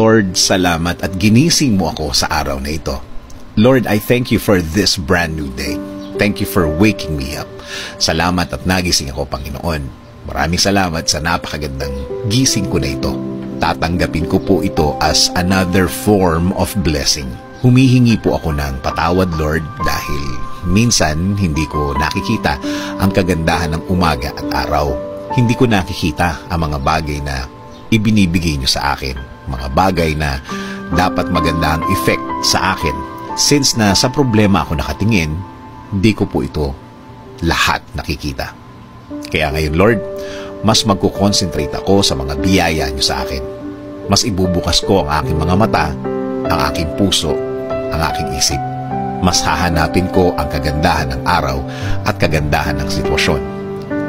Lord, salamat at ginising mo ako sa araw na ito. Lord, I thank you for this brand new day. Thank you for waking me up. Salamat at nagising ako, Panginoon. Maraming salamat sa napakagandang gising ko na ito. Tatanggapin ko po ito as another form of blessing. Humihingi po ako ng patawad, Lord, dahil minsan hindi ko nakikita ang kagandahan ng umaga at araw. Hindi ko nakikita ang mga bagay na ibinibigay niyo sa akin. Mga bagay na dapat maganda ang effect sa akin. Since na sa problema ako nakatingin, di ko po ito lahat nakikita. Kaya ngayon, Lord, mas magkukonsentrate ako sa mga biyaya niyo sa akin. Mas ibubukas ko ang aking mga mata, ang aking puso, ang aking isip. Mas hahanapin ko ang kagandahan ng araw at kagandahan ng sitwasyon.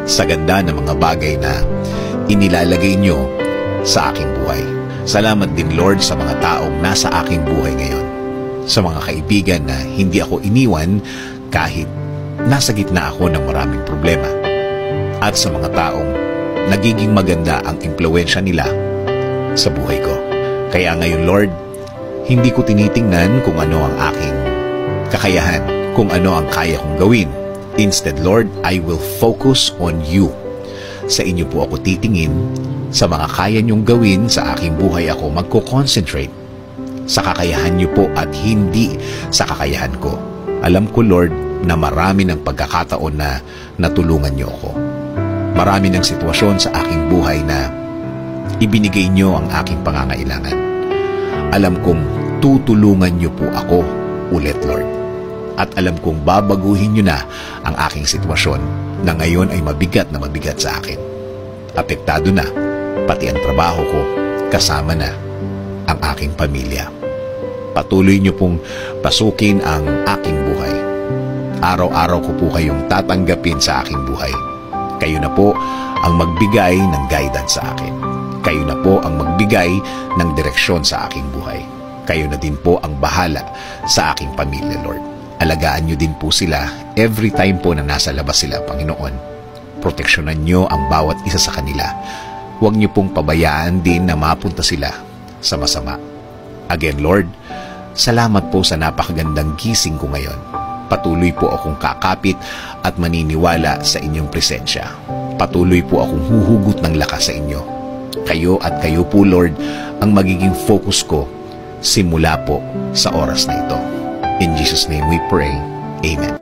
Sa ganda ng mga bagay na inilalagay niyo sa aking buhay. Salamat din, Lord, sa mga taong nasa aking buhay ngayon. Sa mga kaibigan na hindi ako iniwan kahit nasa gitna ako ng maraming problema. At sa mga taong nagiging maganda ang impluwensya nila sa buhay ko. Kaya ngayon, Lord, hindi ko tinitingnan kung ano ang aking kakayahan, kung ano ang kaya kong gawin. Instead, Lord, I will focus on you. Sa inyo po ako titingin. Sa mga kaya niyong gawin sa aking buhay ako magko-concentrate. Sa kakayahan niyo po at hindi sa kakayahan ko. Alam ko, Lord, na marami ng pagkakataon na natulungan niyo ako. Marami ng sitwasyon sa aking buhay na ibinigay niyo ang aking pangangailangan. Alam kong tutulungan niyo po ako ulit, Lord. At alam kong babaguhin niyo na ang aking sitwasyon na ngayon ay mabigat na mabigat sa akin. Apektado na pati ang trabaho ko, kasama na ang aking pamilya. Patuloy niyo pong pasukin ang aking buhay. Araw-araw ko po kayong tatanggapin sa aking buhay. Kayo na po ang magbigay ng guidance sa akin. Kayo na po ang magbigay ng direksyon sa aking buhay. Kayo na din po ang bahala sa aking pamilya, Lord. Alagaan niyo din po sila every time po na nasa labas sila, Panginoon. Proteksyonan niyo ang bawat isa sa kanila. Huwag niyo pong pabayaan din na mapunta sila sa masama. Again, Lord, salamat po sa napakagandang gising ko ngayon. Patuloy po akong kakapit at maniniwala sa inyong presensya. Patuloy po akong huhugot ng lakas sa inyo. Kayo at kayo po, Lord, ang magiging focus ko simula po sa oras na ito. In Jesus' name we pray. Amen.